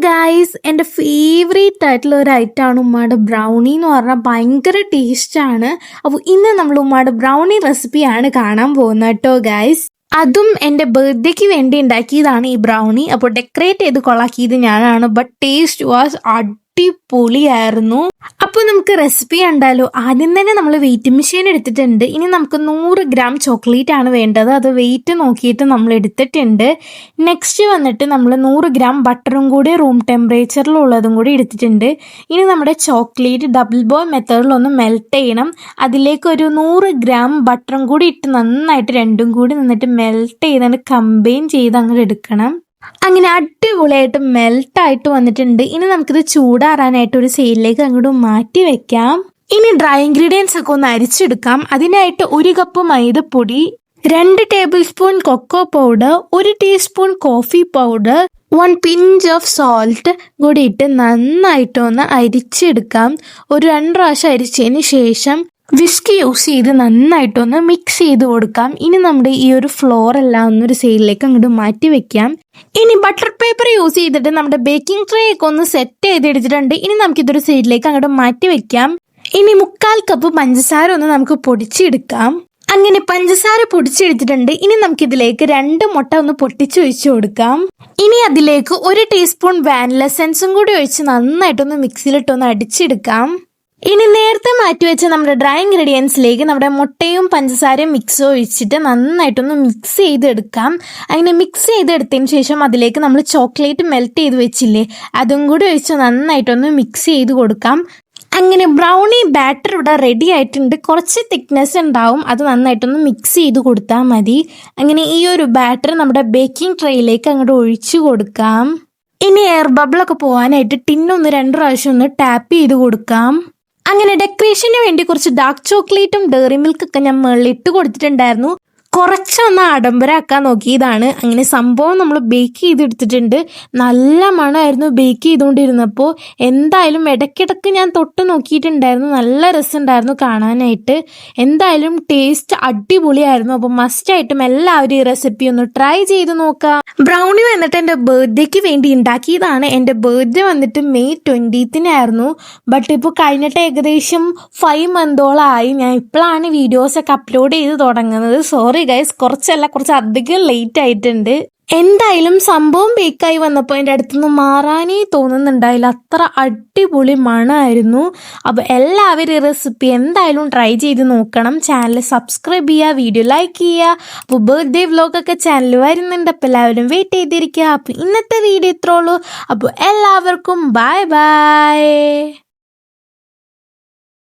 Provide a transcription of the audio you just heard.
Guys, എൻ്റെ favourite ആയിട്ടുള്ള ഒരു ഐറ്റമാണ് ഉമ്മയുടെ ബ്രൗണി എന്ന് പറഞ്ഞാൽ ഭയങ്കര ടേസ്റ്റാണ്. അപ്പോൾ ഇന്ന് നമ്മൾ ഉമ്മയുടെ ബ്രൗണി റെസിപ്പിയാണ് കാണാൻ പോകുന്നത് കേട്ടോ ഗൈസ്. അതും എൻ്റെ ബർത്ത്ഡേക്ക് വേണ്ടി ഉണ്ടാക്കിയതാണ് ഈ ബ്രൗണി. അപ്പോൾ ഡെക്കറേറ്റ് ചെയ്ത് കൊളാക്കിയത് ഞാനാണ്. ബട്ട് ടേസ്റ്റ് വാസ് അടിപൊളിയായിരുന്നു. അപ്പോൾ നമുക്ക് റെസിപ്പി കണ്ടാലോ. ആദ്യം തന്നെ നമ്മൾ വെയിറ്റ് മെഷീൻ എടുത്തിട്ടുണ്ട്. ഇനി നമുക്ക് 100 ഗ്രാം ചോക്ലേറ്റ് ആണ് വേണ്ടത്. അത് വെയിറ്റ് നോക്കിയിട്ട് നമ്മൾ എടുത്തിട്ടുണ്ട്. നെക്സ്റ്റ് വന്നിട്ട് നമ്മൾ 100 ഗ്രാം ബട്ടറും കൂടി റൂം ടെമ്പറേച്ചറിലുള്ളതും കൂടി എടുത്തിട്ടുണ്ട്. ഇനി നമ്മുടെ ചോക്ലേറ്റ് ഡബിൾ ബോയ് മെത്തേഡിലൊന്ന് മെൽറ്റ് ചെയ്യണം. അതിലേക്ക് ഒരു 100 ഗ്രാം ബട്ടറും കൂടി ഇട്ട് നന്നായിട്ട് രണ്ടും കൂടി നിന്നിട്ട് മെൽറ്റ് ചെയ്ത് കമ്പൈൻ ചെയ്ത് അങ്ങോട്ട് എടുക്കണം. അങ്ങനെ അടിപൊളിയായിട്ട് മെൽട്ടായിട്ട് വന്നിട്ടുണ്ട്. ഇനി നമുക്കിത് ചൂടാറാനായിട്ട് ഒരു സൈഡിലേക്ക് അങ്ങോട്ട് മാറ്റി വെക്കാം. ഇനി ഡ്രൈ ഇൻഗ്രീഡിയൻസ് ഒക്കെ ഒന്ന് അരിച്ചെടുക്കാം. അതിനായിട്ട് 1 കപ്പ് മൈദപ്പൊടി, 2 table spoon cocoa powder, 1 teaspoon coffee powder, 1 pinch of salt കൂടി ഇട്ട് നന്നായിട്ടൊന്ന് അരിച്ചെടുക്കാം. ഒരു 2 പ്രാവശ്യം അരിച്ചതിന് ശേഷം വിസ്ക് യൂസ് ചെയ്ത് നന്നായിട്ടൊന്ന് മിക്സ് ചെയ്ത് കൊടുക്കാം. ഇനി നമ്മുടെ ഈ ഒരു ഫ്ലോർ എല്ലാം ഒന്നൊരു സൈഡിലേക്ക് അങ്ങോട്ട് മാറ്റി വെക്കാം. ഇനി ബട്ടർ പേപ്പർ യൂസ് ചെയ്തിട്ട് നമ്മുടെ ബേക്കിംഗ് ട്രേ ഒക്കെ ഒന്ന് സെറ്റ് ചെയ്തെടുത്തിട്ടുണ്ട്. ഇനി നമുക്കിതൊരു സൈഡിലേക്ക് അങ്ങോട്ട് മാറ്റി വെക്കാം. ഇനി 1/4 കപ്പ് പഞ്ചസാര ഒന്ന് നമുക്ക് പൊടിച്ചെടുക്കാം. അങ്ങനെ പഞ്ചസാര പൊടിച്ചെടുത്തിട്ടുണ്ട്. ഇനി നമുക്കിതിലേക്ക് 2 മുട്ട ഒന്ന് പൊട്ടിച്ചൊഴിച്ച് കൊടുക്കാം. ഇനി അതിലേക്ക് 1 ടീസ്പൂൺ വാനില എസൻസും കൂടി ഒഴിച്ച് നന്നായിട്ടൊന്ന് മിക്സിയിലിട്ടൊന്ന് അടിച്ചെടുക്കാം. ഇനി നേരത്തെ മാറ്റി വെച്ച നമ്മുടെ ഡ്രൈ ഇൻഗ്രീഡിയൻസിലേക്ക് നമ്മുടെ മുട്ടയും പഞ്ചസാരയും മിക്സ് ഒഴിച്ചിട്ട് നന്നായിട്ടൊന്ന് മിക്സ് ചെയ്തെടുക്കാം. അങ്ങനെ മിക്സ് ചെയ്തെടുത്തതിന് ശേഷം അതിലേക്ക് നമ്മൾ ചോക്ലേറ്റ് മെൽറ്റ് ചെയ്ത് വെച്ചില്ലേ, അതും കൂടി ഒഴിച്ച് നന്നായിട്ടൊന്ന് മിക്സ് ചെയ്ത് കൊടുക്കാം. അങ്ങനെ ബ്രൗണി ബാറ്റർ ഇവിടെ റെഡി ആയിട്ടുണ്ട്. കുറച്ച് തിക്നെസ് ഉണ്ടാവും, അത് നന്നായിട്ടൊന്ന് മിക്സ് ചെയ്ത് കൊടുത്താൽ മതി. അങ്ങനെ ഈ ഒരു ബാറ്റർ നമ്മുടെ ബേക്കിംഗ് ട്രേയിലേക്ക് അങ്ങോട്ട് ഒഴിച്ചു കൊടുക്കാം. ഇനി എയർ ബബിളൊക്കെ പോകാനായിട്ട് ടിന്നൊന്ന് 2 പ്രാവശ്യം ഒന്ന് ടാപ്പ് ചെയ്ത് കൊടുക്കാം. അങ്ങനെ ഡെക്കറേഷന് വേണ്ടി കുറച്ച് ഡാർക്ക് ചോക്ലേറ്റും ഡെയറി മിൽക്കൊക്കെ ഞാൻ മുകളിൽ ഇട്ട് കൊടുത്തിട്ടുണ്ടായിരുന്നു. കുറച്ചൊന്ന് ആഡംബരമാക്കാൻ നോക്കിയതാണ്. അങ്ങനെ സംഭവം നമ്മൾ ബേക്ക് ചെയ്തെടുത്തിട്ടുണ്ട്. നല്ല മണമായിരുന്നു ബേക്ക് ചെയ്തുകൊണ്ടിരുന്നപ്പോൾ. എന്തായാലും ഇടയ്ക്കിടയ്ക്ക് ഞാൻ തൊട്ട് നോക്കിയിട്ടുണ്ടായിരുന്നു. നല്ല രസമുണ്ടായിരുന്നു കാണാനായിട്ട്. എന്തായാലും ടേസ്റ്റ് അടിപൊളിയായിരുന്നു. അപ്പോൾ മസ്റ്റായിട്ടും എല്ലാവരും ഈ റെസിപ്പി ഒന്ന് ട്രൈ ചെയ്ത് നോക്കാം. ബ്രൗണി വന്നിട്ട് എൻ്റെ ബർത്ത്ഡേക്ക് വേണ്ടി ഉണ്ടാക്കിയതാണ്. എൻ്റെ ബർത്ത്ഡേ വന്നിട്ട് മെയ് 20-നായിരുന്നു. ബട്ട് ഇപ്പോൾ കഴിഞ്ഞിട്ട് ഏകദേശം 5 മന്തോളമായി. ഞാൻ ഇപ്പോഴാണ് വീഡിയോസൊക്കെ അപ്ലോഡ് ചെയ്ത് തുടങ്ങുന്നത്. സോറി ഗൈസ്, കുറച്ച് അധികം ലേറ്റ് ആയിട്ടുണ്ട്. എന്തായാലും സംഭവം ബേക്കായി വന്നപ്പോൾ എൻ്റെ അടുത്തുനിന്ന് മാറാനേ തോന്നുന്നുണ്ടായില്ല. അത്ര അടിപൊളി മണമായിരുന്നു. അപ്പോൾ എല്ലാവരും ഈ റെസിപ്പി എന്തായാലും ട്രൈ ചെയ്ത് നോക്കണം. ചാനൽ സബ്സ്ക്രൈബ് ചെയ്യുക, വീഡിയോ ലൈക്ക് ചെയ്യുക. അപ്പോൾ ബർത്ത്ഡേ വ്ലോഗൊക്കെ ചാനൽ വരുന്നുണ്ട്. അപ്പോൾ എല്ലാവരും വെയിറ്റ് ചെയ്തിരിക്കുക. അപ്പോൾ ഇന്നത്തെ വീഡിയോ ഇത്രേ ഉള്ളൂ. അപ്പോൾ എല്ലാവർക്കും ബൈ ബൈ.